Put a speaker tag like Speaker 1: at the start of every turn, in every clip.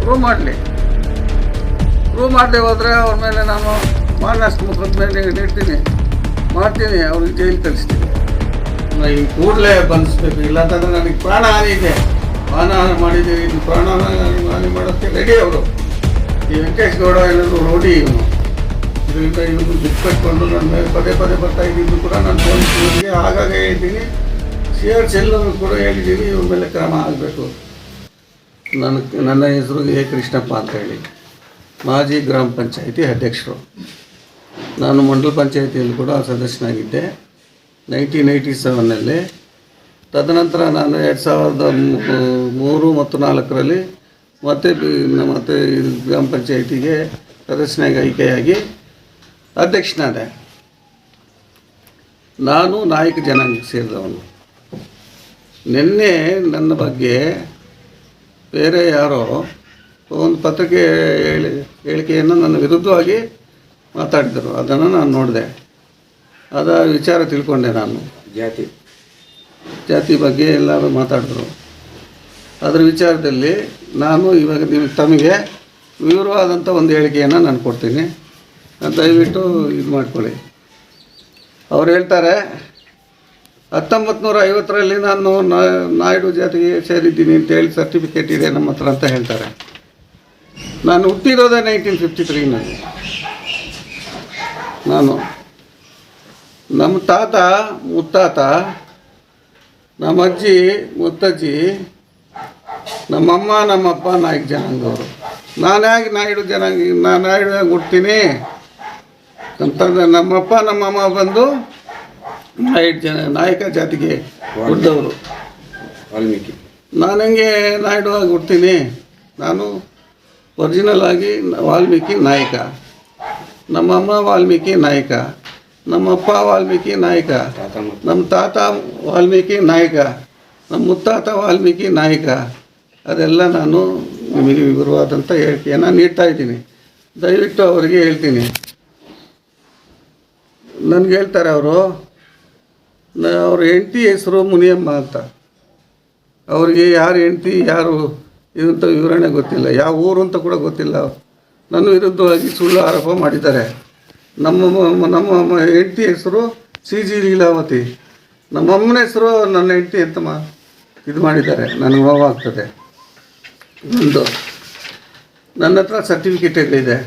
Speaker 1: Prove ಮಾಡದೆ ಹೋದರೆ ಅವ್ರ ಮೇಲೆ ನಾನು ಮಾನನಷ್ಟ ಮೊಕದ್ದಮೆ ನೀಡ್ತೀನಿ, ಮಾಡ್ತೀನಿ, ಅವ್ರಿಗೆ ಜೈಲು ಕಳಿಸ್ತೀನಿ. ಈ ಕೂಡಲೇ ಬಂಧಿಸ್ಬೇಕು, ಇಲ್ಲಾಂತಂದರೆ ನನಗೆ ಪ್ರಾಣಹಾನಿ ಇದೆ, ಮಾನಹಾನಿ ಮಾಡಿದ್ದೀವಿ, ಇದು ಪ್ರಾಣಹಾನಿ ಮಾಡೋಕ್ಕೆ ರೆಡಿ ಅವರು. ಈ ವೆಂಕಟೇಶ್ ಗೌಡ ಏನಾದರೂ ರೋಡಿ ಇದರಿಂದ ಇವನು ಬಿಟ್ಕೊಟ್ಕೊಂಡು ನನ್ನ ಮೇಲೆ ಪದೇ ಬರ್ತಾ ಇದ್ದಿದ್ದು ಕೂಡ ನಾನು ಪೊಲೀಸರಿಗೆ ಆಗಾಗ ಹೇಳ್ತೀನಿ, CR ಸೆಲ್ಲನ್ನು ಕೂಡ ಹೇಳಿದ್ದೀನಿ, ಇವ್ರ ಮೇಲೆ ಕ್ರಮ ಆಗಬೇಕು. ನನ್ನ ಹೆಸರು ಎ ಕೃಷ್ಣಪ್ಪ ಅಂತ ಹೇಳಿ, ಮಾಜಿ ಗ್ರಾಮ ಪಂಚಾಯಿತಿ ಅಧ್ಯಕ್ಷರು. ನಾನು ಮಂಡಲ ಪಂಚಾಯಿತಿಯಲ್ಲಿ ಕೂಡ ಸದಸ್ಯನಾಗಿದ್ದೆ 1987ನಲ್ಲಿ. ತದನಂತರ ನಾನು 2003 ಮತ್ತು 4ರಲ್ಲಿ ಮತ್ತೆ ಗ್ರಾಮ ಪಂಚಾಯಿತಿಗೆ ಸದಸ್ಯನಾಗಿ ಆಯ್ಕೆಯಾಗಿ ಅಧ್ಯಕ್ಷನಾದೆ. ನಾನು ನಾಯಕ ಜನಾಂಗಕ್ಕೆ ಸೇರಿದವನು. ನಿನ್ನೆ ನನ್ನ ಬಗ್ಗೆ ಬೇರೆ ಯಾರೋ ಒಂದು ಪತ್ರಿಕೆ ಹೇಳಿಕೆಯನ್ನು ನನ್ನ ವಿರುದ್ಧವಾಗಿ ಮಾತಾಡಿದರು. ಅದನ್ನು ನಾನು ನೋಡಿದೆ, ಅದರ ವಿಚಾರ ತಿಳ್ಕೊಂಡೆ. ನಾನು ಜಾತಿ ಬಗ್ಗೆ ಎಲ್ಲರೂ ಮಾತಾಡಿದ್ರು. ಅದರ ವಿಚಾರದಲ್ಲಿ ನಾನು ಇವಾಗ ತಮಗೆ ವಿವರವಾದಂಥ ಒಂದು ಹೇಳಿಕೆಯನ್ನು ನಾನು ಕೊಡ್ತೀನಿ, ದಯವಿಟ್ಟು ಇದು ಮಾಡ್ಕೊಳ್ಳಿ. ಅವ್ರು ಹೇಳ್ತಾರೆ 1950ರಲ್ಲಿ ನಾನು ನಾಯ್ಡು ಜಾತಿಗೆ ಸೇರಿದ್ದೀನಿ ಅಂತೇಳಿ ಸರ್ಟಿಫಿಕೇಟ್ ಇದೆ ನಮ್ಮ ಹತ್ರ ಅಂತ ಹೇಳ್ತಾರೆ. ನಾನು ಹುಟ್ಟಿರೋದೇ 1953ನಲ್ಲಿ. ನಮ್ಮ ತಾತ ಮುತ್ತಾತ, ನಮ್ಮ ಅಜ್ಜಿ ಮುತ್ತಜ್ಜಿ, ನಮ್ಮಮ್ಮ ನಮ್ಮಪ್ಪ ನಾಯಕ ಜನಾಂಗದವರು. ನಾನ್ಯಾಕೆ ನಾಯ್ಡು ಹುಡ್ತೀನಿ ಅಂತಂದರೆ ನಮ್ಮಪ್ಪ ನಮ್ಮಮ್ಮ ಬಂದು ನಾಯಕ ಜಾತಿಗೆ ಹುಟ್ಟಿದವರು. ವಾಲ್ಮೀಕಿ. ನಾನು ಹೆಂಗೆ ನಾಯ್ಡು ಆಗಿ ಹುಡ್ತೀನಿ? ನಾನು ಒರಿಜಿನಲ್ ಆಗಿ ವಾಲ್ಮೀಕಿ ನಾಯಕ, ನಮ್ಮಮ್ಮ ವಾಲ್ಮೀಕಿ ನಾಯಕ, ನಮ್ಮಪ್ಪ ವಾಲ್ಮೀಕಿ ನಾಯಕ, ನಮ್ಮ ತಾತ ವಾಲ್ಮೀಕಿ ನಾಯಕ, ನಮ್ಮ ಮುತ್ತಾತ ವಾಲ್ಮೀಕಿ ನಾಯಕ. ಅದೆಲ್ಲ ನಾನು ನಿಮಗೆ ವಿವರವಾದಂಥ ಹೇಳಿಕೆಯನ್ನು ನೀಡ್ತಾ ಇದ್ದೀನಿ. ದಯವಿಟ್ಟು ಅವರಿಗೆ ಹೇಳ್ತೀನಿ. ನನಗೆ ಹೇಳ್ತಾರೆ ಅವ್ರ ಹೆಂಡತಿ ಹೆಸರು ಮುನಿಯಮ್ಮ ಅಂತ. ಅವರಿಗೆ ಯಾರು ಹೆಂಡತಿ ಯಾರು ಇದಂತ ವಿವರಣೆ ಗೊತ್ತಿಲ್ಲ, ಯಾವ ಊರು ಅಂತ ಕೂಡ ಗೊತ್ತಿಲ್ಲ. ನನ್ನ ವಿರುದ್ಧವಾಗಿ ಸುಳ್ಳು ಆರೋಪ ಮಾಡಿದ್ದಾರೆ. ನಮ್ಮ ಹೆಂಡತಿ ಹೆಸರು CG ಲೀಲಾವತಿ, ನಮ್ಮಮ್ಮನ ಹೆಸರು ನನ್ನ ಹೆಂಡತಿ ಅಂತ ಇದು ಮಾಡಿದ್ದಾರೆ. ನನಗೆ ನೋವಾಗ್ತದೆ. ನನ್ನ ಹತ್ರ ಸರ್ಟಿಫಿಕೇಟ್ಗಳಿದೆ.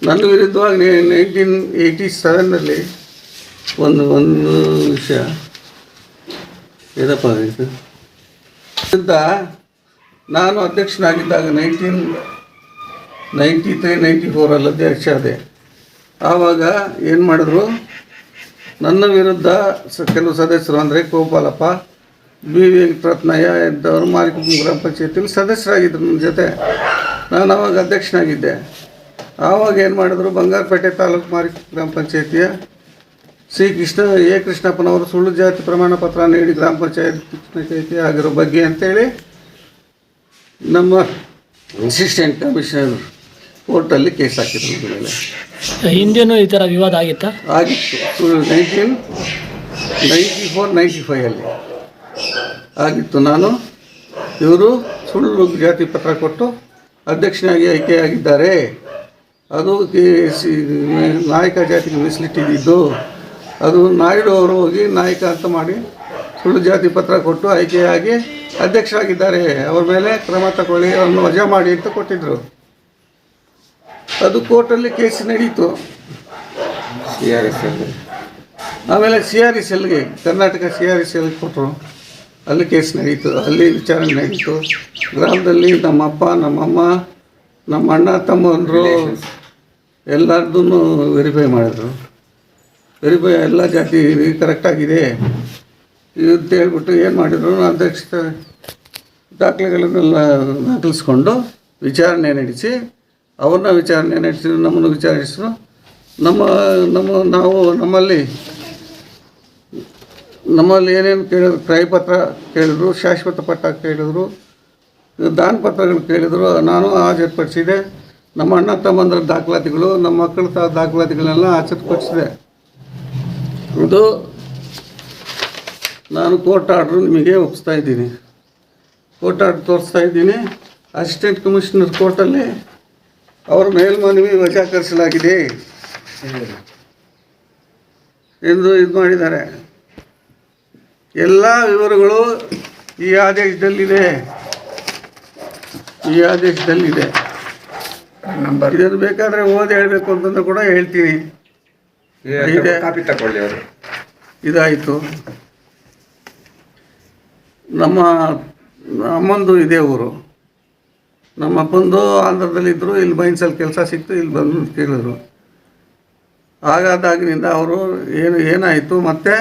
Speaker 1: ನನ್ನ ವಿರುದ್ಧವಾಗಿ 1987ನಲ್ಲಿ ಒಂದು ವಿಷಯ ಏನಪ್ಪ ಇದು ಅಂತ ನಾನು ಅಧ್ಯಕ್ಷನಾಗಿದ್ದಾಗ 1993-94 ಅಧ್ಯಕ್ಷ ಆದೆ. ಆವಾಗ ಏನು ಮಾಡಿದ್ರು, ನನ್ನ ವಿರುದ್ಧ ಕೆಲವು ಸದಸ್ಯರು ಅಂದರೆ ಗೋಪಾಲಪ್ಪ, B ವೆಂಕಟರತ್ನಯ್ಯ ಎಂಥವ್ರು ಮಾರಿಕುಪ್ಪು ಗ್ರಾಮ ಪಂಚಾಯತಿಯಲ್ಲಿ ಸದಸ್ಯರಾಗಿದ್ದರು ನನ್ನ ಜೊತೆ. ನಾನು ಆವಾಗ ಅಧ್ಯಕ್ಷನಾಗಿದ್ದೆ. ಆವಾಗ ಏನು ಮಾಡಿದ್ರು, ಬಂಗಾರಪೇಟೆ ತಾಲೂಕು ಮಾರಿಕುಪ್ಪು ಗ್ರಾಮ ಪಂಚಾಯತಿಯ ಎ ಕೃಷ್ಣಪ್ಪನವರು ಸುಳ್ಳು ಜಾತಿ ಪ್ರಮಾಣ ಪತ್ರ ನೀಡಿ ಗ್ರಾಮ ಪಂಚಾಯತಿ ಆಗಿರೋ ಬಗ್ಗೆ ಅಂತೇಳಿ ನಮ್ಮ ಅಸಿಸ್ಟೆಂಟ್ ಕಮಿಷನರ್ ಕೋರ್ಟಲ್ಲಿ ಕೇಸ್ ಹಾಕಿದ್ರು. ಮೇಲೆ
Speaker 2: ಹಿಂದೇನೂ ಈ ಥರ ವಿವಾದ ಆಗಿತ್ತು.
Speaker 1: 1994-95 ಆಗಿತ್ತು. ಇವರು ಸುಳ್ಳು ಜಾತಿ ಪತ್ರ ಕೊಟ್ಟು ಅಧ್ಯಕ್ಷನಾಗಿ ಆಯ್ಕೆಯಾಗಿದ್ದಾರೆ, ಅದು ನಾಯಕ ಜಾತಿಗೆ ಮೀಸಲಿಟ್ಟಿದ್ದು. ಅದು ನಾಯ್ಡು ಅವರು ಹೋಗಿ ನಾಯಕ ಅಂತ ಮಾಡಿ ಸುಳ್ಳು ಜಾತಿ ಪತ್ರ ಕೊಟ್ಟು ಆಯ್ಕೆಯಾಗಿ ಅಧ್ಯಕ್ಷರಾಗಿದ್ದಾರೆ, ಅವ್ರ ಮೇಲೆ ಕ್ರಮ ತಗೊಳ್ಳಿ, ಅವ್ರನ್ನ ವಜಾ ಮಾಡಿ ಅಂತ ಕೊಟ್ಟಿದ್ದರು. ಅದು ಕೋರ್ಟಲ್ಲಿ ಕೇಸ್ ನಡೀತು. ಆಮೇಲೆ CRSLಗೆ ಕರ್ನಾಟಕ CRSLಗೆ ಕೊಟ್ಟರು. ಅಲ್ಲಿ ಕೇಸ್ ನಡೀತು, ಅಲ್ಲಿ ವಿಚಾರಣೆ ನಡೀತು. ಗ್ರಾಮದಲ್ಲಿ ನಮ್ಮಪ್ಪ ನಮ್ಮಮ್ಮ ನಮ್ಮ ಅಣ್ಣ ತಮ್ಮಂದರು ಎಲ್ಲರದೂ ವೆರಿಫೈ ಮಾಡಿದ್ರು. ವೆರಿಫೈ ಎಲ್ಲ ಜಾತಿ ಕರೆಕ್ಟಾಗಿದೆ ಅಂತ ಹೇಳ್ಬಿಟ್ಟು ಏನು ಮಾಡಿದ್ರು, ಅಧ್ಯಕ್ಷ ದಾಖಲೆಗಳನ್ನೆಲ್ಲ ದಾಖಲಿಸ್ಕೊಂಡು ವಿಚಾರಣೆ ನಡೆಸಿ ಅವ್ರನ್ನ ವಿಚಾರಣೆ ನಡೆಸಿದ್ರು, ನಮ್ಮನ್ನು ವಿಚಾರಿಸಿದ್ರು. ನಮ್ಮಲ್ಲಿ ಏನೇನು ಕೇಳಿದ್ರು, ಕ್ರಯಪತ್ರ ಕೇಳಿದ್ರು, ಶಾಶ್ವತ ಪಟ್ಟ ಕೇಳಿದ್ರು, ದಾನ ಪತ್ರಗಳು ಕೇಳಿದ್ರು. ನಾನು ಹಾಜರುಪಡಿಸಿದೆ. ನಮ್ಮ ಅಣ್ಣ ತಮ್ಮಂದ್ರ ದಾಖಲಾತಿಗಳು, ನಮ್ಮ ಮಕ್ಕಳ ದಾಖಲಾತಿಗಳನ್ನೆಲ್ಲ ಹಾಜರುಪಡಿಸಿದೆ. ಇದು ನಾನು ಕೋರ್ಟ್ ಆರ್ಡ್ರು ನಿಮಗೆ ಒಪ್ಪಿಸ್ತಾ ಇದ್ದೀನಿ, ಕೋರ್ಟ್ ಆರ್ಡ್ರ್ ತೋರಿಸ್ತಾ ಇದ್ದೀನಿ. ಅಸಿಸ್ಟೆಂಟ್ ಕಮಿಷನರ್ ಕೋರ್ಟಲ್ಲಿ ಅವರ ಮೇಲ್ಮನವಿ ವಜಾಕರಿಸಲಾಗಿದೆ ಎಂದು ಇದು ಮಾಡಿದ್ದಾರೆ. ಎಲ್ಲ ವಿವರಗಳು ಈ ಆದೇಶದಲ್ಲಿದೆ. ಇದನ್ನು ಬೇಕಾದರೆ ಓದಿ ಹೇಳಬೇಕು ಅಂತಂದ್ರೆ ಕೂಡ ಹೇಳ್ತೀನಿ.
Speaker 3: ಕಾಪಿ ತಗೊಳ್ಳಿ ಅವರು.
Speaker 1: ಇದಾಯಿತು. ನಮ್ಮ ಅಮ್ಮಂದು ಇದೇ ಊರು. ನಮ್ಮ ಅಪ್ಪಂದು ಆಂಧ್ರದಲ್ಲಿದ್ದರು, ಇಲ್ಲಿ ಬೈನ್ಸಲ್ಲಿ ಕೆಲಸ ಸಿಕ್ತು, ಇಲ್ಲಿ ಬಂದು ಕೇಳಿದ್ರು. ಹಾಗಾದಾಗಿನಿಂದ ಅವರು ಏನಾಯಿತು ಮತ್ತು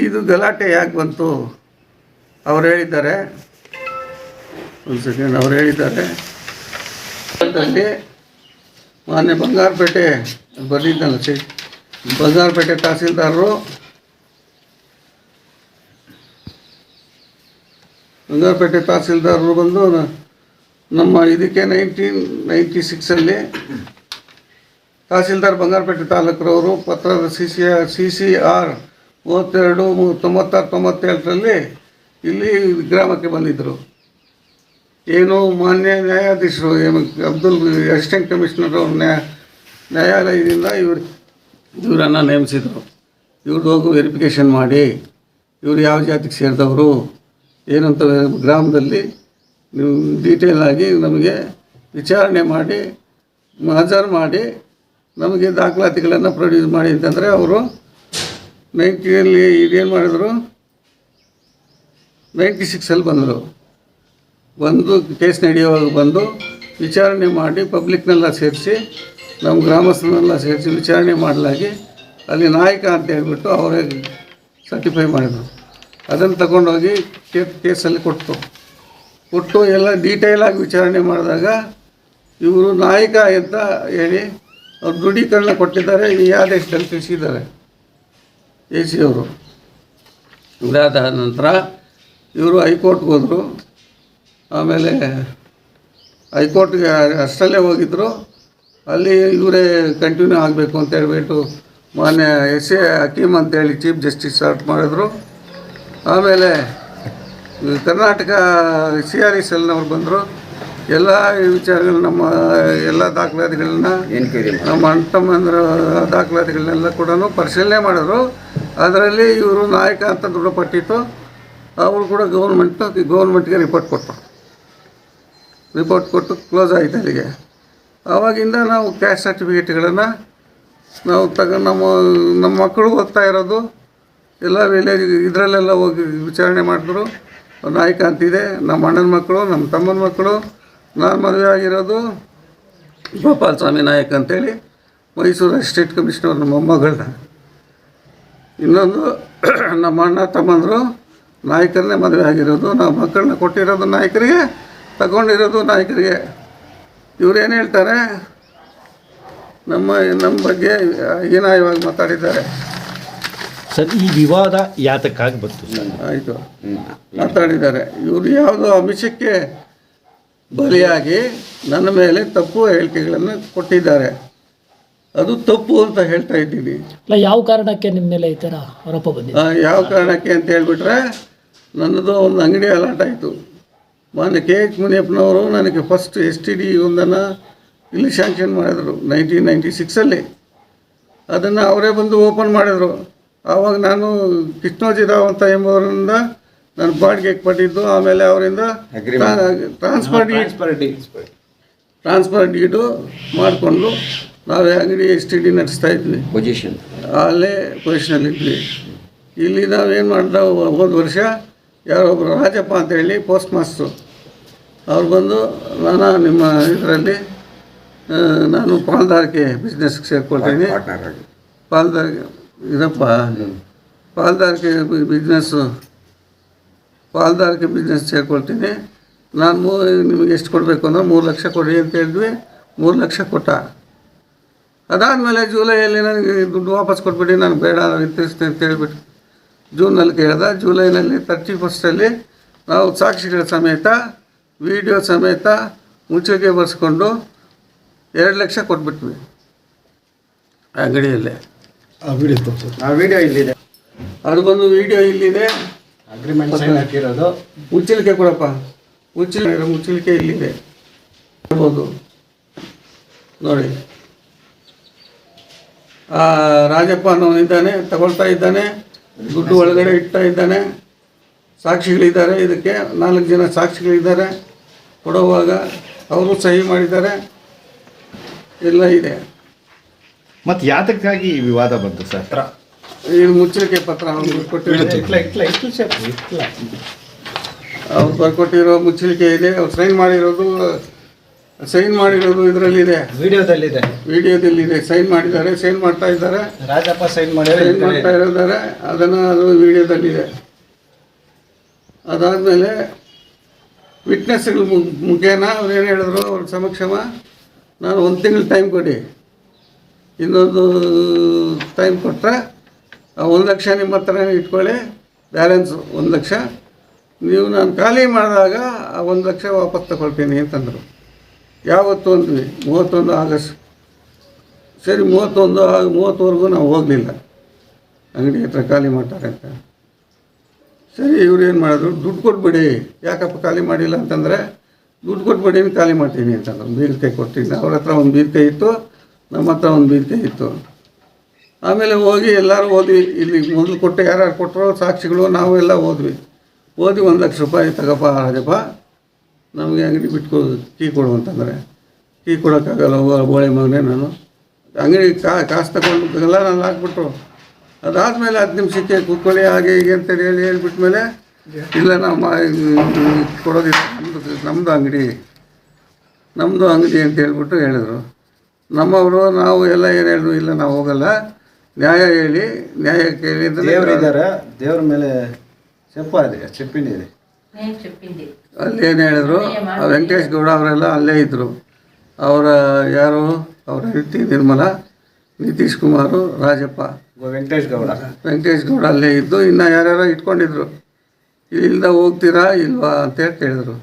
Speaker 1: ಇದು ಗಲಾಟೆ ಯಾಕೆ ಬಂತು ಅವ್ರು ಹೇಳಿದ್ದಾರೆ. ಒಂದು ಸೆಕೆಂಡ್, ಅವ್ರು ಹೇಳಿದ್ದಾರೆ ಅಲ್ಲಿ ಮಾನ್ಯ ಬಂಗಾರಪೇಟೆ ಬರೆದಿದ್ದಲ್ಲ ಬಂಗಾರಪೇಟೆ ತಹಸೀಲ್ದಾರರು ಬಂದು ನಮ್ಮ ಇದಕ್ಕೆ 1996 ತಹಸೀಲ್ದಾರ್ ಬಂಗಾರಪೇಟೆ ತಾಲೂಕರವರು ಪತ್ರದ CCR 32/96/97 ಇಲ್ಲಿ ಗ್ರಾಮಕ್ಕೆ ಬಂದಿದ್ದರು. ಏನು ಮಾನ್ಯ ನ್ಯಾಯಾಧೀಶರು ಅಸಿಸ್ಟೆಂಟ್ ಕಮಿಷನರ್ ಅವ್ರ ನ್ಯಾಯಾಲಯದಿಂದ ಇವರನ್ನು ನೇಮಿಸಿದರು. ಇವ್ರದ್ದು ಹೋಗಿ ವೆರಿಫಿಕೇಷನ್ ಮಾಡಿ ಇವರು ಯಾವ ಜಾತಿಗೆ ಸೇರಿದವರು ಏನಂತ ಗ್ರಾಮದಲ್ಲಿ ನೀವು ಡೀಟೇಲಾಗಿ ನಮಗೆ ವಿಚಾರಣೆ ಮಾಡಿ ಹಾಜರು ಮಾಡಿ ನಮಗೆ ದಾಖಲಾತಿಗಳನ್ನು ಪ್ರೊಡ್ಯೂಸ್ ಮಾಡಿ ಅಂತಂದರೆ ಅವರು 90ಯಲ್ಲಿ ಇದೇನು ಮಾಡಿದರು, 96ಅಲ್ಲಿ ಬಂದು ಕೇಸ್ ನಡೆಯುವಾಗ ಬಂದು ವಿಚಾರಣೆ ಮಾಡಿ ಪಬ್ಲಿಕ್ನೆಲ್ಲ ಸೇರಿಸಿ ನಮ್ಮ ಗ್ರಾಮಸ್ಥರನ್ನೆಲ್ಲ ಸೇರಿಸಿ ವಿಚಾರಣೆ ಮಾಡಲಾಗಿ ಅಲ್ಲಿ ನಾಯಕ ಅಂತ ಹೇಳ್ಬಿಟ್ಟು ಅವರೇ ಸರ್ಟಿಫೈ ಮಾಡಿದರು. ಅದನ್ನು ತಗೊಂಡೋಗಿ ಕೇಸಲ್ಲಿ ಕೊಟ್ಟು ಎಲ್ಲ ಡೀಟೇಲಾಗಿ ವಿಚಾರಣೆ ಮಾಡಿದಾಗ ಇವರು ನಾಯಕ ಅಂತ ಹೇಳಿ ಅವ್ರು ದೃಢೀಕರಣ ಕೊಟ್ಟಿದ್ದಾರೆ. ಈ ಆದೇಶದಲ್ಲಿ ತಿಳಿಸಿದ್ದಾರೆ AC ಅವರು. ಇದಾದ ನಂತರ ಇವರು ಹೈಕೋರ್ಟ್ಗೆ ಹೋದರು. ಆಮೇಲೆ ಹೈಕೋರ್ಟ್ಗೆ ಅಷ್ಟರಲ್ಲೇ ಹೋಗಿದ್ದರು. ಅಲ್ಲಿ ಇವರೇ ಕಂಟಿನ್ಯೂ ಆಗಬೇಕು ಅಂತ ಹೇಳ್ಬಿಟ್ಟು ಮಾನ್ಯ SA ಹಕೀಮ್ ಅಂತೇಳಿ ಚೀಫ್ ಜಸ್ಟಿಸ್ ಆರ್ಟ್ ಮಾಡಿದ್ರು. ಆಮೇಲೆ ಕರ್ನಾಟಕ CRSLನವ್ರು ಬಂದರು. ಎಲ್ಲ ವಿಚಾರಗಳು ನಮ್ಮ ಎಲ್ಲ ದಾಖಲಾತಿಗಳನ್ನ ನಮ್ಮ ಅಣ್ಣ ತಮ್ಮಂದ್ರ ದಾಖಲಾತಿಗಳನ್ನೆಲ್ಲ ಕೂಡ ಪರಿಶೀಲನೆ ಮಾಡಿದ್ರು. ಅದರಲ್ಲಿ ಇವರು ನಾಯಕ ಅಂತ ದೃಢಪಟ್ಟಿತ್ತು. ಅವರು ಕೂಡ ಗೌರ್ಮೆಂಟ್ಗೆ ರಿಪೋರ್ಟ್ ಕೊಟ್ಟು ಕ್ಲೋಸ್ ಆಯಿತು ಅಲ್ಲಿಗೆ. ಆವಾಗಿಂದ ನಾವು ಕ್ಯಾಸ್ಟ್ ಸರ್ಟಿಫಿಕೇಟ್ಗಳನ್ನು ನಾವು ನಮ್ಮ ಮಕ್ಕಳು ಓದ್ತಾ ಇರೋದು ಎಲ್ಲ ವಿಲೇಜ್ ಇದರಲ್ಲೆಲ್ಲ ಹೋಗಿ ವಿಚಾರಣೆ ಮಾಡಿದ್ರು. ನಾಯಕ ಅಂತಿದೆ. ನಮ್ಮ ಅಣ್ಣನ ಮಕ್ಕಳು, ನಮ್ಮ ತಮ್ಮನ ಮಕ್ಕಳು, ನಾನು ಮದುವೆ ಆಗಿರೋದು ಗೋಪಾಲ ಸ್ವಾಮಿ ನಾಯಕ್ ಅಂತೇಳಿ ಮೈಸೂರು ಅಸಿಸ್ಟೆಂಟ್ ಕಮಿಷನರ್ ನಮ್ಮ ಮೊಮ್ಮಗಳನ್ನ. ಇನ್ನೊಂದು ನಮ್ಮ ಅಣ್ಣ ತಮ್ಮಂದರು ನಾಯಕರನ್ನೇ ಮದುವೆ ಆಗಿರೋದು. ನಾವು ಮಕ್ಕಳನ್ನ ಕೊಟ್ಟಿರೋದು ನಾಯಕರಿಗೆ, ತಗೊಂಡಿರೋದು ನಾಯಕರಿಗೆ. ಇವರೇನು ಹೇಳ್ತಾರೆ, ನಮ್ಮ ಬಗ್ಗೆ ಹೀನಾಯವಾಗಿ ಮಾತಾಡಿದ್ದಾರೆ.
Speaker 4: ಸರ್, ಈ ವಿವಾದ ಯಾತಕ್ಕಾಗಿ ಬಂತು ಸರ್?
Speaker 1: ಆಯಿತು, ಮಾತಾಡಿದ್ದಾರೆ. ಇವರು ಯಾವುದೋ ಅಂಶಕ್ಕೆ ಬಲಿಯಾಗಿ ನನ್ನ ಮೇಲೆ ತಪ್ಪು ಹೇಳಿಕೆಗಳನ್ನು ಕೊಟ್ಟಿದ್ದಾರೆ. ಅದು ತಪ್ಪು ಅಂತ ಹೇಳ್ತಾ ಇದ್ದೀನಿ.
Speaker 2: ಅಲ್ಲ, ಯಾವ ಕಾರಣಕ್ಕೆ ನಿಮ್ಮ ಮೇಲೆ ಈ ಥರ ಆರೋಪ ಬಂದಿದೆ?
Speaker 1: ಯಾವ ಕಾರಣಕ್ಕೆ ಅಂತ ಹೇಳ್ಬಿಟ್ರೆ, ನನ್ನದು ಒಂದು ಅಂಗಡಿ ಅಲಾಟ್ ಆಯಿತು. ಮಾನ್ಯ KH ಮುನಿಯಪ್ಪನವರು ನನಗೆ ಫಸ್ಟ್ STD ಒಂದನ್ನು ಇಲ್ಲಿ ಸ್ಯಾಂಕ್ಷನ್ ಮಾಡಿದರು 1996ಅಲ್ಲಿ. ಅದನ್ನು ಅವರೇ ಬಂದು ಓಪನ್ ಮಾಡಿದರು. ಆವಾಗ ನಾನು ಕೃಷ್ಣೋಜಿರಾವ್ ಅಂತ ಎಂಬುವರಿಂದ ನಾನು ಬಾಡಿಗೆಗೆ ಪಟ್ಟಿದ್ದು. ಆಮೇಲೆ ಅವರಿಂದ ಟ್ರಾನ್ಸ್ಫರ್ ಡೀಡು ಮಾಡಿಕೊಂಡು ನಾವೇ ಅಂಗಡಿ STD ನಡೆಸ್ತಾ ಇದ್ವಿ. ಅಲ್ಲೇ ಪೊಸಿಷನಲ್ಲಿದ್ವಿ. ಇಲ್ಲಿ ನಾವೇನು ಮಾಡಿದ, ಹೋದ ವರ್ಷ ಯಾರೊಬ್ಬರು ರಾಜಪ್ಪ ಅಂತೇಳಿ ಪೋಸ್ಟ್ ಮಾಸ್ಟ್ರು ಅವ್ರು ಬಂದು ನಿಮ್ಮ ಇದರಲ್ಲಿ ನಾನು ಪಾಲ್ದಾರಿಕೆ ಬಿಸ್ನೆಸ್ಗೆ ಸೇರ್ಕೊಳ್ತೀನಿ, ಪಾಲ್ದಾರಿಕೆ ಬಿಸ್ನೆಸ್ ಸೇರ್ಕೊಳ್ತೀನಿ, ನಾನು ನಿಮಗೆ ಎಷ್ಟು ಕೊಡಬೇಕು ಅಂದ್ರೆ 3 ಲಕ್ಷ ಕೊಡಿ ಅಂತ ಹೇಳಿದ್ವಿ. 3 ಲಕ್ಷ ಕೊಟ್ಟ. ಅದಾದಮೇಲೆ ಜುಲೈಯಲ್ಲಿ ನನಗೆ ದುಡ್ಡು ವಾಪಸ್ ಕೊಟ್ಬಿಟ್ಟು ನಾನು ಬೇಡ ವಿತರಿಸ್ತೇನೆ ಅಂತ ಹೇಳ್ಬಿಟ್ಟು ಜೂನಲ್ಲಿ ಕೇಳಿದ. ಜುಲೈನಲ್ಲಿ 31 ನಾವು ಸಾಕ್ಷಿಗಳ ಸಮೇತ ವಿಡಿಯೋ ಸಮೇತ ಮುಚ್ಚಿಗೆ ಬರೆಸ್ಕೊಂಡು 2 ಲಕ್ಷ ಕೊಟ್ಬಿಟ್ವಿ ಅಂಗಡಿಯಲ್ಲೇ.
Speaker 3: ವಿಡಿಯೋ ಇಲ್ಲಿದೆ,
Speaker 1: ಅದು ಬಂದು ವಿಡಿಯೋ ಇಲ್ಲಿದೆ.
Speaker 3: ಅಗ್ರಿಮೆಂಟ್ ಸೈನ್ ಹಾಕಿರೋದು.
Speaker 1: ಮುಚ್ಚಲಿಕ್ಕೆ ಕೊಡಪ್ಪ, ಮುಚ್ಚಳಿಕೆ ಇಲ್ಲಿದೆ ನೋಡ್ಬೋದು ನೋಡಿ. ಆ ರಾಜಪ್ಪ ಅನ್ನೋನಿದ್ದಾನೆ, ತಗೊಳ್ತಾ ಇದ್ದಾನೆ, ದುಡ್ಡು ಒಳಗಡೆ ಇಡ್ತಾ ಇದ್ದಾನೆ. ಸಾಕ್ಷಿಗಳಿದ್ದಾರೆ, ಇದಕ್ಕೆ 4 ಜನ ಸಾಕ್ಷಿಗಳಿದ್ದಾರೆ. ಕೊಡುವಾಗ ಅವರು ಸಹಿ ಮಾಡಿದ್ದಾರೆ, ಎಲ್ಲ ಇದೆ.
Speaker 4: ಮತ್ತು ಯಾತಕ್ಕಾಗಿ ಈ ವಿವಾದ ಬಂತು ಸರ್?
Speaker 1: ಇದು ಮುಚ್ಚಳಿಕೆ ಪತ್ರ ಅವ್ರು ಕೊಟ್ಟಿರೋ ಅವ್ರು ಬರ್ಕೊಟ್ಟಿರೋ ಮುಚ್ಚಳಿಕೆ ಇದೆ. ಅವ್ರು ಸೈನ್ ಮಾಡಿರೋದು ಇದರಲ್ಲಿದೆ, ವಿಡಿಯೋದಲ್ಲಿದೆ. ಸೈನ್ ಮಾಡಿದ್ದಾರೆ, ಸೈನ್ ಮಾಡ್ತಾ ಇದ್ದಾರೆ,
Speaker 3: ರಾಜಪ್ಪ ಸೈನ್
Speaker 1: ಮಾಡ್ತಾ ಇದ್ದಾರೆ. ಅದು ವಿಡಿಯೋದಲ್ಲಿದೆ. ಅದಾದಮೇಲೆ ವಿಟ್ನೆಸ್ಗಳ ಮುಖೇನ ಅವ್ರು ಏನು ಹೇಳಿದ್ರು, ಅವ್ರ ಸಮಕ್ಷಮ ನಾನು 1 ತಿಂಗಳು ಟೈಮ್ ಕೊಡಿ, ಇನ್ನೊಂದು ಟೈಮ್ ಕೊಟ್ಟರೆ 1 ಲಕ್ಷ ನಿಮ್ಮ ಹತ್ರನೇ ಇಟ್ಕೊಳ್ಳಿ, ಬ್ಯಾಲೆನ್ಸ್ 1 ಲಕ್ಷ ನೀವು ನಾನು ಖಾಲಿ ಮಾಡಿದಾಗ ಆ 1 ಲಕ್ಷ ವಾಪಸ್ ತಗೊಳ್ತೀನಿ ಅಂತಂದರು. ಯಾವತ್ತು ಅಂದ್ವಿ 31 ಆಗಸ್ಟ್. ಸರಿ 30ವರೆಗೂ ನಾವು ಹೋಗಲಿಲ್ಲ, ಅಂಗಡಿ ಹತ್ರ ಖಾಲಿ ಮಾಡ್ತಾರೆ ಅಂತ. ಸರಿ ಇವ್ರು ಏನು ಮಾಡಿದ್ರು, ದುಡ್ಡು ಕೊಟ್ಬಿಡಿ, ಯಾಕಪ್ಪ ಖಾಲಿ ಮಾಡಿಲ್ಲ ಅಂತಂದರೆ ದುಡ್ಡು ಕೊಟ್ಬಿಡಿ ಖಾಲಿ ಮಾಡ್ತೀನಿ ಅಂತಂದ್ರು. ಬೀರ್ಕೈ ಕೊಟ್ಟಿದ್ದೆ, ಅವ್ರ ಹತ್ರ ಒಂದು ಬೀರ್ಕೈ ಇತ್ತು, ನಮ್ಮ ಹತ್ರ ಒಂದು ಬೀರ್ಕೈ ಇತ್ತು. ಆಮೇಲೆ ಹೋಗಿ ಎಲ್ಲರೂ ಓದ್ವಿ, ಇಲ್ಲಿ ಮೊದಲು ಕೊಟ್ಟು ಯಾರ್ಯಾರು ಕೊಟ್ಟರು ಸಾಕ್ಷಿಗಳು ನಾವು ಎಲ್ಲ ಓದಿ 1 ಲಕ್ಷ ರೂಪಾಯಿ ತಗಪ್ಪ ರಾಜಪ್ಪ, ನಮಗೆ ಅಂಗಡಿ ಬಿಟ್ಟು ಕೀ ಕೊಡು ಅಂತಂದರೆ ಕೀ ಕೊಡೋಕ್ಕಾಗಲ್ಲ, ಬೋಳೆ ಮಗನೇ ನಾನು ಅಂಗಡಿ ಕಾಸು ತಗೊಂಡು ನಾನು ಹಾಕ್ಬಿಟ್ರು. ಅದಾದಮೇಲೆ 10 ನಿಮಿಷಕ್ಕೆ ಕೂತ್ಕೊಳ್ಳಿ ಹಾಗೆ ಹೀಗೆ ಅಂತೇಳಿ ಹೇಳ್ಬಿಟ್ಮೇಲೆ ಇಲ್ಲ ನಾವು ಕೊಡೋದಿಲ್ಲ, ನಮ್ಮದು ಅಂಗಡಿ ಅಂತ ಹೇಳ್ಬಿಟ್ಟು ಹೇಳಿದ್ರು. ನಮ್ಮವರು ನಾವು ಎಲ್ಲ ಏನು ಹೇಳಿದ್ರು, ಇಲ್ಲ ನಾವು ಹೋಗಲ್ಲ, ನ್ಯಾಯ ಕೇಳಿ
Speaker 3: ದೇವರಿದ್ದಾರೆ, ದೇವ್ರ ಮೇಲೆ ಚೆಪ್ಪಿಂಡಿ ಇದೆ.
Speaker 1: ಅಲ್ಲಿ ಏನು ಹೇಳಿದ್ರು, ವೆಂಕಟೇಶ್ ಗೌಡ ಅವರೆಲ್ಲ ಅಲ್ಲೇ ಇದ್ದರು. ಅವರ ಯಾರು ಅವರ ಹೆಂಡತಿ ನಿರ್ಮಲಾ, ನಿತೀಶ್ ಕುಮಾರು, ರಾಜಪ್ಪ,
Speaker 3: ವೆಂಕಟೇಶ್ ಗೌಡ
Speaker 1: ಅಲ್ಲೇ ಇದ್ದು. ಇನ್ನು ಯಾರ್ಯಾರೋ ಇಟ್ಕೊಂಡಿದ್ರು. ಇಲ್ಲಿಂದ ಹೋಗ್ತೀರಾ ಇಲ್ವಾ ಅಂತೇಳಿ ಕೇಳಿದ್ರು.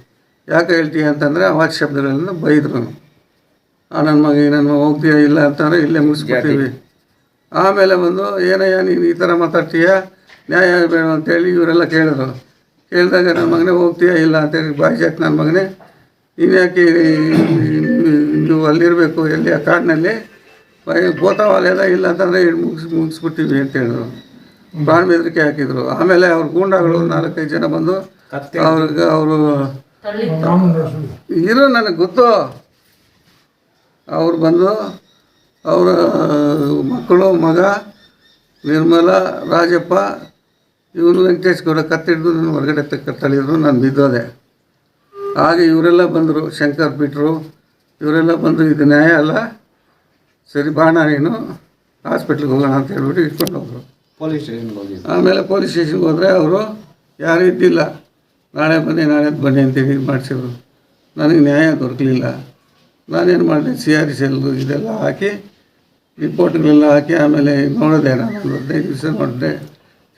Speaker 1: ಯಾಕೆ ಹೇಳ್ತೀಯ ಅಂತಂದರೆ ಅವಾಜ್ ಶಬ್ದಗಳನ್ನು ಬೈದರು. ನನ್ನ ಮಗ ಹೋಗ್ತೀಯ ಇಲ್ಲ ಅಂತಂದರೆ ಇಲ್ಲೇ ಮುಗಿಸ್ಕೊತೀವಿ. ಆಮೇಲೆ ಬಂದು ಏನಯ್ಯ ನೀನು ಈ ಥರ ಮಾತಾಡ್ತೀಯ, ನ್ಯಾಯ ಬೇಡ ಅಂತೇಳಿ ಇವರೆಲ್ಲ ಕೇಳಿದ್ರು. ಕೇಳಿದಾಗ ನನ್ನ ಮಗನೇ ಹೋಗ್ತೀಯ ಇಲ್ಲ ಅಂತೇಳಿ ಬಾಯ್ಜಾಕ್ ನನ್ನ ಮಗನೇ ನೀನು ಯಾಕೆ ನೀವು ಅಲ್ಲಿರಬೇಕು, ಎಲ್ಲಿ ಆ ಕಾಡಿನಲ್ಲಿ ಗೋತಾವಾಲೆಲ್ಲ ಇಲ್ಲ ಅಂತಂದರೆ ಮುಗಿಸ್ಬಿಟ್ಟಿವಿ ಅಂತ ಹೇಳಿದ್ರು. ಪ್ರಾಣ ಬೆದರಿಕೆ ಹಾಕಿದ್ರು. ಆಮೇಲೆ ಅವ್ರ ಗೂಂಡಾಗಳು 4-5 ಜನ ಬಂದು ಅವರು ಇರೋ ನನಗೆ ಗೊತ್ತು, ಅವ್ರು ಬಂದು ಅವರ ಮಕ್ಕಳು, ಮಗ ನಿರ್ಮಲಾ, ರಾಜಪ್ಪ, ಇವನು ವೆಂಕಟೇಶ್ ಗೌಡ ಕತ್ತಿಡ್ದು ನನ್ನ ಹೊರಗಡೆ ತಳ್ಳಿದ್ರು. ನಾನು ಬಿದ್ದೋದೆ. ಹಾಗೆ ಇವರೆಲ್ಲ ಬಂದರು, ಶಂಕರ್ ಬಿಟ್ಟರು, ಇವರೆಲ್ಲ ಬಂದು ಇದು ನ್ಯಾಯ ಅಲ್ಲ, ಸರಿ ಬಾಣ ನೀನು ಹಾಸ್ಪಿಟ್ಲಿಗೆ ಹೋಗೋಣ ಅಂತ ಹೇಳ್ಬಿಟ್ಟು ಇಟ್ಕೊಂಡು ಹೋದರು.
Speaker 3: ಪೊಲೀಸ್ ಸ್ಟೇಷನ್ಗೆ ಹೋಗಿ
Speaker 1: ಆಮೇಲೆ ಪೊಲೀಸ್ ಸ್ಟೇಷನ್ಗೆ ಹೋದರೆ ಅವರು ಯಾರೂ ಇದ್ದಿಲ್ಲ. ನಾಳೆ ಬನ್ನಿ ಅಂತೇಳಿ ಇದು ಮಾಡಿಸಿದ್ರು. ನನಗೆ ನ್ಯಾಯ ದೊರಕಲಿಲ್ಲ. ನಾನೇನು ಮಾಡಿದೆ, CR ಸೆಲ್ಲು ಇದೆಲ್ಲ ಹಾಕಿ ರಿಪೋರ್ಟ್ಗಳೆಲ್ಲ ಹಾಕಿ ಆಮೇಲೆ ನೋಡಿದೆ. ನಾನು 15 ದಿವಸ ನೋಡಿದೆ.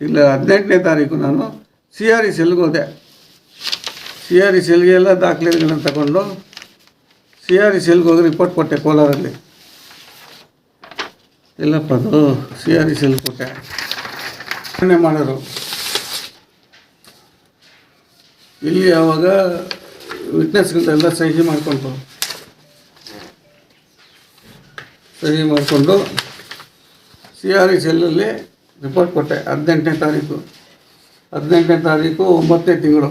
Speaker 1: ಇಲ್ಲ 18ನೇ ತಾರೀಕು ನಾನು CR ಸೆಲ್ಗೆ ಹೋದೆ. CR ಸೆಲ್ಗೆ ಎಲ್ಲ ದಾಖಲೆಗಳನ್ನು ತಗೊಂಡು CR ಸೆಲ್ಗೆ ಹೋಗಿ ರಿಪೋರ್ಟ್ ಕೊಟ್ಟೆ. ಕೋಲಾರಲ್ಲಿ ಇಲ್ಲಪ್ಪ ಅದು CR ಸೆಲ್ ಕೊಟ್ಟೆ. ಮಾಡೋರು ಇಲ್ಲಿ ಆವಾಗ ವಿಟ್ನೆಸ್ಗಳೆಲ್ಲ ಸಹಿ ಮಾಡಿಕೊಂಡು CR ಸೆಲ್ಲಲ್ಲಿ ರಿಪೋರ್ಟ್ ಕೊಟ್ಟೆ. 18ನೇ ತಾರೀಕು 9ನೇ ತಿಂಗಳು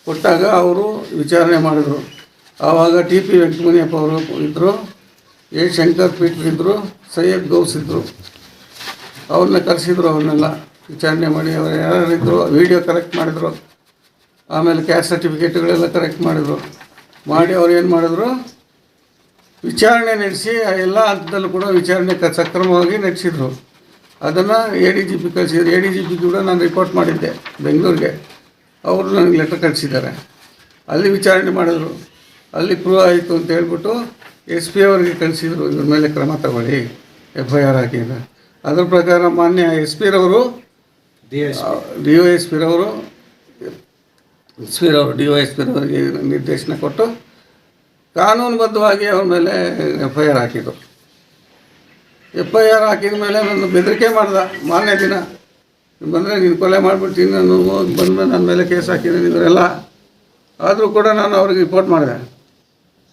Speaker 1: ಕೊಟ್ಟಾಗ ಅವರು ವಿಚಾರಣೆ ಮಾಡಿದ್ರು. ಆವಾಗ TP ವೆಂಕಟಮುನಿಯಪ್ಪ ಅವರು ಇದ್ದರು, A ಶಂಕರ್ ಪೀಟ್ರ್ ಇದ್ದರು, ಸೈಯದ್ ಗೌಸ್ ಇದ್ದರು. ಅವ್ರನ್ನ ಕರೆಸಿದ್ರು. ಅವ್ರನ್ನೆಲ್ಲ ವಿಚಾರಣೆ ಮಾಡಿ ಅವರು ಯಾರ್ಯಾರಿದ್ದರು ವಿಡಿಯೋ ಕಲೆಕ್ಟ್ ಮಾಡಿದರು. ಆಮೇಲೆ ಕ್ಯಾಸ್ಟ್ ಸರ್ಟಿಫಿಕೇಟ್ಗಳೆಲ್ಲ ಕರೆಕ್ಟ್ ಮಾಡಿದರು. ಮಾಡಿ ಅವ್ರು ಏನು ಮಾಡಿದ್ರು, ವಿಚಾರಣೆ ನಡೆಸಿ ಎಲ್ಲ ಹಂತದಲ್ಲೂ ಕೂಡ ವಿಚಾರಣೆ ಸಕ್ರಮವಾಗಿ ನಡೆಸಿದರು. ಅದನ್ನು ADGP ಕಳಿಸಿದ್ರು. ADGP ಕೂಡ ನಾನು ರಿಪೋರ್ಟ್ ಮಾಡಿದ್ದೆ ಬೆಂಗಳೂರಿಗೆ. ಅವರು ನನಗೆ ಲೆಟರ್ ಕಳಿಸಿದ್ದಾರೆ. ಅಲ್ಲಿ ವಿಚಾರಣೆ ಮಾಡಿದ್ರು. ಅಲ್ಲಿ ಪ್ರೂವ್ ಆಯಿತು ಅಂತ ಹೇಳ್ಬಿಟ್ಟು SP ಅವರಿಗೆ ಕಳಿಸಿದರು, ಇವ್ರ ಮೇಲೆ ಕ್ರಮ ತಗೊಳ್ಳಿ, FIR ಹಾಕಿದ. ಅದ್ರ ಪ್ರಕಾರ ಮಾನ್ಯ SP ರವರು DOSP ರವರು ಅವರಿಗೆ ನಿರ್ದೇಶನ ಕೊಟ್ಟು ಕಾನೂನುಬದ್ಧವಾಗಿ ಅವ್ರ ಮೇಲೆ FIR ಹಾಕಿದ್ದು. FIR ಹಾಕಿದ ಮೇಲೆ ನನ್ನ ಬೆದರಿಕೆ ಮಾಡ್ದೆ. ಮಾರನೇ ದಿನ ಬಂದರೆ ನೀನು ಕೊಲೆ ಮಾಡಿಬಿಡ್ತೀನಿ, ನಾನು ಬಂದು ನನ್ನ ಮೇಲೆ ಕೇಸ್ ಹಾಕಿದ್ದೀನಿ. ಇವರೆಲ್ಲ ಆದರೂ ಕೂಡ ನಾನು ಅವ್ರಿಗೆ ರಿಪೋರ್ಟ್ ಮಾಡಿದೆ.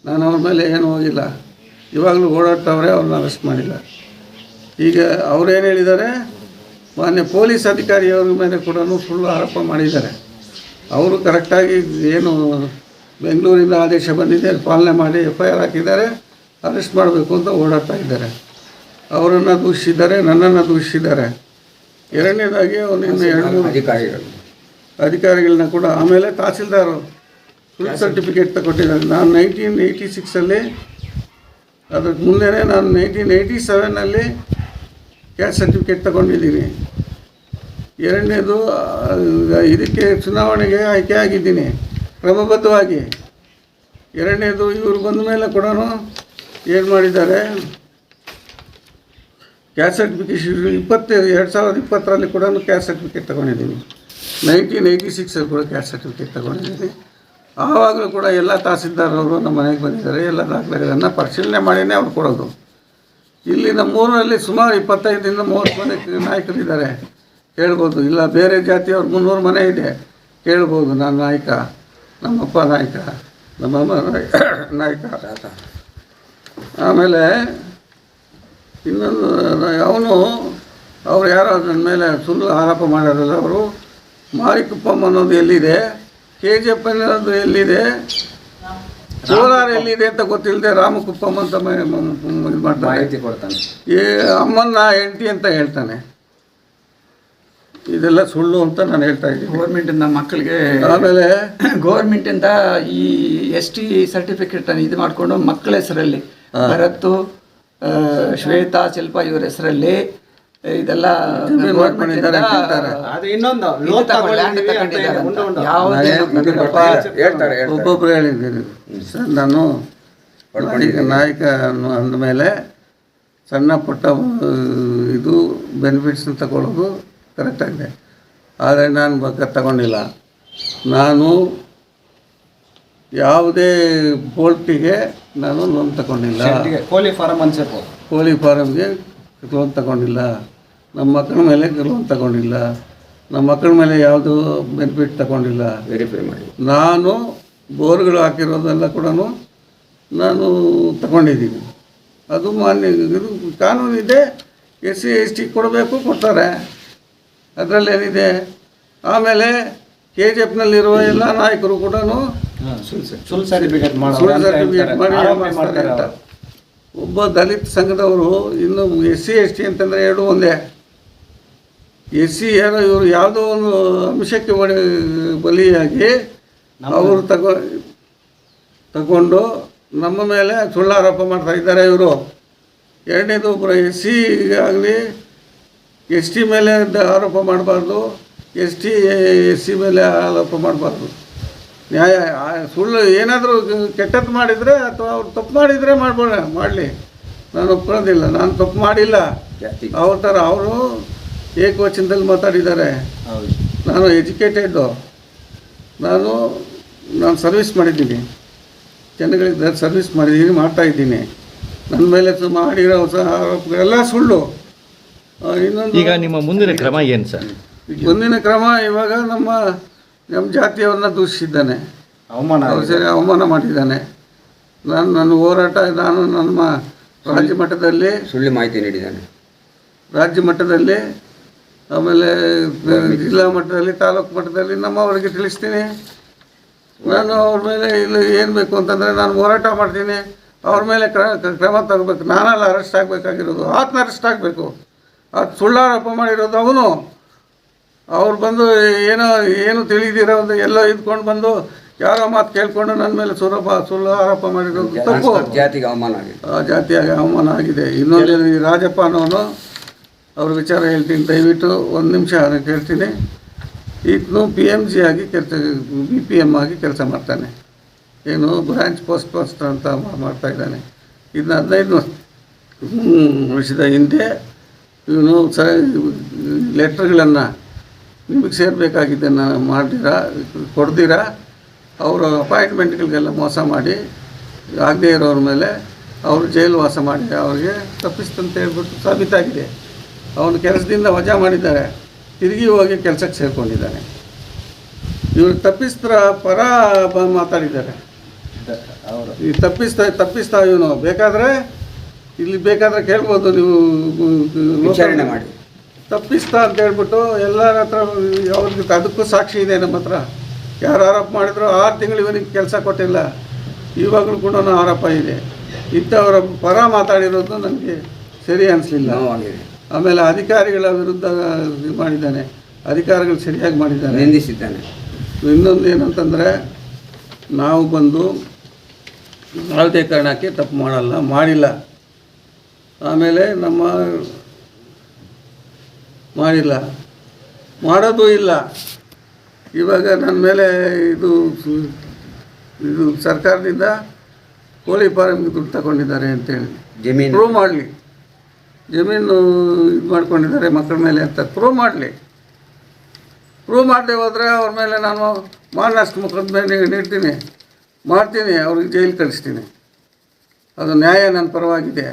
Speaker 1: ನಾನು ಅವ್ರ ಮೇಲೆ ಏನೂ ಹೋಗಿಲ್ಲ. ಇವಾಗಲೂ ಓಡಾಡ್ತವ್ರೆ, ಅವ್ರನ್ನ ಅರೆಸ್ಟ್ ಮಾಡಿಲ್ಲ. ಈಗ ಅವರೇನು ಹೇಳಿದ್ದಾರೆ, ಮಾನ್ಯ ಪೊಲೀಸ್ ಅಧಿಕಾರಿಯವ್ರ ಮೇಲೆ ಕೂಡ ಸುಳ್ಳು ಆರೋಪ ಮಾಡಿದ್ದಾರೆ. ಅವರು ಕರೆಕ್ಟಾಗಿ ಏನು ಬೆಂಗಳೂರಿಂದ ಆದೇಶ ಬಂದಿದೆ ಪಾಲನೆ ಮಾಡಿ FIR ಹಾಕಿದ್ದಾರೆ, ಅರೆಸ್ಟ್ ಮಾಡಬೇಕು ಅಂತ ಓಡಾಡ್ತಾ ಇದ್ದಾರೆ. ಅವರನ್ನು ದೂಷಿಸಿದ್ದಾರೆ, ನನ್ನನ್ನು ದೂಷಿಸಿದ್ದಾರೆ. ಎರಡನೇದಾಗಿ ಅವನು ಇನ್ನು 2-3 ಅಧಿಕಾರಿಗಳನ್ನ ಕೂಡ, ಆಮೇಲೆ ತಹಸೀಲ್ದಾರು ಸುಳ್ಳು ಸರ್ಟಿಫಿಕೇಟ್ ತಗೊಟ್ಟಿದ್ದಾರೆ. ನಾನು 1986 ಅದಕ್ಕೆ ಮುಂದೆನೇ ನಾನು 1987 ಕ್ಯಾಸ್ಟ್ ಸರ್ಟಿಫಿಕೇಟ್ ತಗೊಂಡಿದ್ದೀನಿ. ಎರಡನೇದು ಇದಕ್ಕೆ ಚುನಾವಣೆಗೆ ಆಯ್ಕೆ ಆಗಿದ್ದೀನಿ ಕ್ರಮಬದ್ಧವಾಗಿ. ಎರಡನೇದು ಇವರು ಬಂದ ಮೇಲೆ ಕೂಡ ಏನು ಮಾಡಿದ್ದಾರೆ, ಕ್ಯಾಸ್ಟ್ ಸರ್ಟಿಫಿಕೇಷನ್ 2020 ಕೂಡ ಕ್ಯಾಸ್ಟ್ ಸರ್ಟಿಫಿಕೇಟ್ ತಗೊಂಡಿದ್ದೀನಿ. 1986 ಕೂಡ ಕ್ಯಾಸ್ಟ್ ಸರ್ಟಿಫಿಕೇಟ್ ತಗೊಂಡಿದ್ದೀನಿ. ಆವಾಗಲೂ ಕೂಡ ಎಲ್ಲ ತಹಸೀಲ್ದಾರವರು ನಮ್ಮ ಮನೆಗೆ ಬಂದಿದ್ದಾರೆ. ಎಲ್ಲ ದಾಖಲೆಗಳನ್ನು ಪರಿಶೀಲನೆ ಮಾಡಿನೇ ಅವ್ರು ಕೊಡೋದು. ಇಲ್ಲಿ ನಮ್ಮೂರಿನಲ್ಲಿ ಸುಮಾರು 25-30 ಮನೆ ನಾಯಕರಿದ್ದಾರೆ, ಕೇಳ್ಬೋದು. ಇಲ್ಲ ಬೇರೆ ಜಾತಿಯವ್ರು 300 ಮನೆ ಇದೆ, ಕೇಳ್ಬೋದು. ನಾನು ನಾಯಕ, ನಮ್ಮಪ್ಪ ನಾಯಕ, ನಮ್ಮಮ್ಮ ನಾಯಕ. ಆಮೇಲೆ ಇನ್ನೊಂದು ಅವ್ರು ಯಾರೋ ನನ್ನ ಮೇಲೆ ಸುಳ್ಳು ಆರೋಪ ಮಾಡೋರಲ್ಲ, ಅವರು ಮಾರಿಕುಪ್ಪಮ್ ಅನ್ನೋದು ಎಲ್ಲಿದೆ, KGF ಅನ್ನೋದು ಎಲ್ಲಿದೆ, ಕೋಲಾರ ಎಲ್ಲಿದೆ ಅಂತ ಗೊತ್ತಿಲ್ಲದೆ ರಾಮಕುಪ್ಪಮ್ ಅಂತ ಇದು ಮಾಡ್ತಾನೆ. ಅಮ್ಮನ್ನ ಹೆಂಡತಿ ಅಂತ ಹೇಳ್ತಾನೆ. ಇದೆಲ್ಲ ಸುಳ್ಳು ಅಂತ ನಾನು ಹೇಳ್ತಾ ಇದ್ದೀನಿ.
Speaker 5: ಗೌರ್ಮೆಂಟಿಂದ ಮಕ್ಕಳಿಗೆ
Speaker 1: ಆಮೇಲೆ
Speaker 5: ಗೌರ್ಮೆಂಟಿಂದ ಈ ST ಸರ್ಟಿಫಿಕೇಟನ್ನು ಇದು ಮಾಡಿಕೊಂಡು ಮಕ್ಕಳ ಹೆಸರಲ್ಲಿ ಭರತ್ತು, ಶ್ವೇತಾ, ಶಿಲ್ಪ ಇವರ ಹೆಸರಲ್ಲಿ ಇದೆಲ್ಲ
Speaker 1: ಒಬ್ಬೊಬ್ಬರು ಹೇಳಿದ್ದೀನಿ ಸರ್. ನಾನು ನಾಯಕ ಅಂದಮೇಲೆ ಸಣ್ಣ ಪುಟ್ಟ ಇದು ಬೆನಿಫಿಟ್ಸ್ನ ತಗೊಳ್ಳೋದು ಕರೆಕ್ಟಾಗಿದೆ. ಆದರೆ ನಾನು ತಗೊಂಡಿಲ್ಲ. ನಾನು ಯಾವುದೇ ಬೋಲ್ಟಿಗೆ ನಾನು ಲೋನ್ ತಗೊಂಡಿಲ್ಲ. ಕೋಳಿ ಫಾರಮ್ಗೆ ಲೋನ್ ತಗೊಂಡಿಲ್ಲ. ನಮ್ಮ ಮಕ್ಕಳ ಮೇಲೆ ಲೋನ್ ತಗೊಂಡಿಲ್ಲ. ನಮ್ಮ ಮಕ್ಕಳ ಮೇಲೆ ಯಾವುದು ಬೆನಿಫಿಟ್ ತಗೊಂಡಿಲ್ಲ.
Speaker 6: ವೆರಿಫೈ ಮಾಡಿ
Speaker 1: ನಾನು ಬೋರ್ಗಳು ಹಾಕಿರೋದೆಲ್ಲ ಕೂಡ ನಾನು ತಗೊಂಡಿದ್ದೀನಿ. ಅದು ಮಾನ್ಯ ಇದು ಕಾನೂನಿದೆ. SC ST ಕೊಡಬೇಕು, ಕೊಡ್ತಾರೆ, ಅದರಲ್ಲೇನಿದೆ. ಆಮೇಲೆ KGFನಲ್ಲಿರುವ ಎಲ್ಲ ನಾಯಕರು ಕೂಡ
Speaker 3: ಸುಳ್ಳು ಸರ್ಟಿಫಿಕೇಟ್ ಮಾಡಿ
Speaker 1: ಮಾಡ್ತಾರೆ ಅಂತ. ಒಬ್ಬ ದಲಿತ ಸಂಘದವರು ಇನ್ನು SC ST ಅಂತಂದರೆ ಎರಡು ಒಂದೇ. SC ಯಾರೋ ಇವರು ಯಾವುದೋ ಒಂದು ಅಂಶಕ್ಕೆ ಬಲಿಯಾಗಿ ಅವರು ತಗೊಂಡು ನಮ್ಮ ಮೇಲೆ ಸುಳ್ಳು ಆರೋಪ ಮಾಡ್ತಾ ಇದ್ದಾರೆ ಇವರು. ಎರಡನೇದು ಒಬ್ಬರು SC ಆಗಲಿ ST ಮೇಲೆ ಆರೋಪ ಮಾಡಬಾರ್ದು, ST SC ಮೇಲೆ ಆರೋಪ ಮಾಡಬಾರ್ದು. ನ್ಯಾಯ ಸುಳ್ಳು ಏನಾದರೂ ಕೆಟ್ಟದ್ದು ಮಾಡಿದರೆ ಅಥವಾ ಅವ್ರು ತಪ್ಪು ಮಾಡಿದರೆ ಮಾಡಲಿ, ನಾನು ಒಪ್ಕೊಳ್ಳೋದಿಲ್ಲ. ನಾನು ತಪ್ಪು ಮಾಡಿಲ್ಲ. ಅವ್ರ ಥರ ಅವರು ಏಕವಚನದಲ್ಲಿ ಮಾತಾಡಿದ್ದಾರೆ. ನಾನು ಎಜುಕೇಟೆಡ್ಡು, ನಾನು ಸರ್ವಿಸ್ ಮಾಡಿದ್ದೀನಿ, ಜನಗಳಿಗೆ ಸರ್ವಿಸ್ ಮಾಡಿದ್ದೀನಿ, ಮಾಡ್ತಾಯಿದ್ದೀನಿ. ನನ್ನ ಮೇಲೆ ಮಾಡಿರೋ ಆರೋಪಗಳೆಲ್ಲ ಸುಳ್ಳು. ಇನ್ನೊಂದು,
Speaker 4: ಈಗ ನಿಮ್ಮ ಮುಂದಿನ ಕ್ರಮ ಏನು ಸರ್?
Speaker 1: ಮುಂದಿನ ಕ್ರಮ ಇವಾಗ ನಮ್ಮ ಜಾತಿಯವ್ರನ್ನ ದೂಷಿಸಿದ್ದಾನೆ, ಅವಮಾನ ಮಾಡಿದ್ದಾನೆ. ನನ್ನ ಹೋರಾಟ, ನಾನು ನಮ್ಮ ರಾಜ್ಯ ಮಟ್ಟದಲ್ಲಿ
Speaker 6: ಸುಳ್ಳು ಮಾಹಿತಿ ನೀಡಿದ್ದಾನೆ.
Speaker 1: ರಾಜ್ಯ ಮಟ್ಟದಲ್ಲಿ, ಆಮೇಲೆ ಜಿಲ್ಲಾ ಮಟ್ಟದಲ್ಲಿ, ತಾಲೂಕು ಮಟ್ಟದಲ್ಲಿ ನಮ್ಮವರಿಗೆ ತಿಳಿಸ್ತೀನಿ. ನಾನು ಅವ್ರ ಮೇಲೆ ಇಲ್ಲಿ ಏನು ಬೇಕು ಅಂತಂದರೆ ನಾನು ಹೋರಾಟ ಮಾಡ್ತೀನಿ. ಅವ್ರ ಮೇಲೆ ಕ್ರಮ ತಗೋಬೇಕು. ನಾನೆಲ್ಲ ಅರೆಸ್ಟ್ ಆಗಬೇಕಾಗಿರೋದು, ಆತನ ಅರೆಸ್ಟ್ ಆಗಬೇಕು. ಅದು ಸುಳ್ಳಾರೋಪ ಮಾಡಿರೋದು ಅವನು. ಅವ್ರು ಬಂದು ಏನು ತಿಳಿದಿರೋ ಒಂದು ಎಲ್ಲೋ ಇದ್ಕೊಂಡು ಬಂದು ಯಾರೋ ಮಾತು ಕೇಳಿಕೊಂಡು ನನ್ನ ಮೇಲೆ ಸುಳ್ಳು ಆರೋಪ ಮಾಡಿರೋದು ತಪ್ಪು.
Speaker 6: ಜಾತಿಗೆ ಅವಮಾನ ಆಗಿದೆ.
Speaker 1: ಜಾತಿಯಾಗಿ ಅವಮಾನ ಆಗಿದೆ. ಇನ್ನೊಂದು ಈ ರಾಜಪ್ಪ ಅನ್ನೋನು, ಅವ್ರ ವಿಚಾರ ಹೇಳ್ತೀನಿ, ದಯವಿಟ್ಟು 1 ನಿಮಿಷ ಕೇಳ್ತೀನಿ. ಈತನು PMG ಆಗಿ BPM ಆಗಿ ಕೆಲಸ ಮಾಡ್ತಾನೆ. ಏನು ಬ್ರಾಂಚ್ ಪೋಸ್ಟ್ ಮಾಸ್ಟರ್ ಅಂತ ಮಾಡ್ತಾಯಿದ್ದಾನೆ. ಇದನ್ನ 15 ವರ್ಷದ ಹಿಂದೆ ಇವನು ಲೆಟ್ರ್ಗಳನ್ನು ನಿಮಗೆ ಸೇರಬೇಕಾಗಿದ್ದನ್ನು ಕೊಡ್ದಿರ ಅವರು ಅಪಾಯಿಂಟ್ಮೆಂಟ್ಗಳಿಗೆಲ್ಲ ಮೋಸ ಮಾಡಿ ಆಗದೇ ಇರೋರ ಮೇಲೆ ಅವರು ಜೈಲು ವಾಸ ಮಾಡಿ ಅವ್ರಿಗೆ ತಪ್ಪಿಸ್ತಂತ ಹೇಳ್ಬಿಟ್ಟು ಸಾಬೀತಾಗಿದೆ. ಅವನು ಕೆಲಸದಿಂದ ವಜಾ ಮಾಡಿದ್ದಾರೆ, ತಿರುಗಿ ಹೋಗಿ ಕೆಲಸಕ್ಕೆ ಸೇರಿಕೊಂಡಿದ್ದಾನೆ. ಇವರು ತಪ್ಪಿಸ್ತರ ಪರ ಮಾತಾಡಿದ್ದಾರೆ. ಈ ತಪ್ಪಿಸ್ತಾ ಇವನು ಬೇಕಾದರೆ ಇಲ್ಲಿ ಕೇಳ್ಬೋದು ನೀವು,
Speaker 6: ವಿಚಾರಣೆ ಮಾಡಿ.
Speaker 1: ತಪ್ಪಿಸ್ತಾ ಅಂತ ಹೇಳ್ಬಿಟ್ಟು ಎಲ್ಲರ ಹತ್ರ ಅವ್ರಿಗೆ ಅದಕ್ಕೂ ಸಾಕ್ಷಿ ಇದೆ ನಮ್ಮ ಹತ್ರ. ಯಾರು ಆರೋಪ ಮಾಡಿದ್ರು 6 ತಿಂಗಳು ಇವನಿಗೆ ಕೆಲಸ ಕೊಟ್ಟಿಲ್ಲ, ಇವಾಗಲೂ ಕೂಡ ಆರೋಪ ಇದೆ. ಇಂಥವರ ಪರ ಮಾತಾಡಿರೋದು ನನಗೆ ಸರಿ ಅನಿಸ್ಲಿಲ್ಲ. ಆಮೇಲೆ ಅಧಿಕಾರಿಗಳ ವಿರುದ್ಧ ಇದು ಮಾಡಿದ್ದಾನೆ, ಅಧಿಕಾರಿಗಳು ಸರಿಯಾಗಿ ಮಾಡಿದ್ದಾನೆ,
Speaker 6: ನಿಂದಿಸಿದ್ದಾನೆ.
Speaker 1: ಇನ್ನೊಂದು ಏನಂತಂದರೆ, ನಾವು ಬಂದು ಯಾವುದೇ ಕಾರಣಕ್ಕೆ ತಪ್ಪು ಮಾಡಿಲ್ಲ. ಆಮೇಲೆ ಮಾಡಿಲ್ಲ, ಮಾಡೋದು ಇಲ್ಲ. ಇವಾಗ ನನ್ನ ಮೇಲೆ ಇದು ಸರ್ಕಾರದಿಂದ ಕೋಳಿ ಫಾರ್ಮ್ಗೆ ದುಡ್ಡು ತಗೊಂಡಿದ್ದಾರೆ ಅಂತೇಳಿ
Speaker 6: ಜಮೀನು
Speaker 1: ಪ್ರೂವ್ ಮಾಡಲಿ, ಜಮೀನು ಇದು ಮಾಡ್ಕೊಂಡಿದ್ದಾರೆ ಮಕ್ಕಳ ಮೇಲೆ ಅಂತ ಪ್ರೂವ್ ಮಾಡಲಿ. ಪ್ರೂವ್ ಮಾಡದೆ ಹೋದರೆ ಅವ್ರ ಮೇಲೆ ನಾನು ಮಾನನಷ್ಟ ಮೊಕದ್ದಮೆ ಮಾಡ್ತೀನಿ, ಅವ್ರಿಗೆ ಜೈಲು ಕಳಿಸ್ತೀನಿ. ಅದು ನ್ಯಾಯ ನನ್ನ ಪರವಾಗಿದೆ.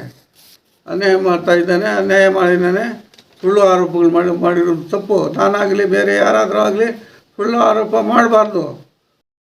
Speaker 1: ಅನ್ಯಾಯ ಮಾಡ್ತಾ ಇದ್ದಾನೆ, ಅನ್ಯಾಯ ಮಾಡಿದ್ದಾನೆ, ಸುಳ್ಳು ಆರೋಪಗಳು ಮಾಡಿರೋದು ತಪ್ಪು. ನಾನಾಗಲಿ ಬೇರೆ ಯಾರಾದರೂ ಆಗಲಿ ಸುಳ್ಳು ಆರೋಪ ಮಾಡಬಾರ್ದು.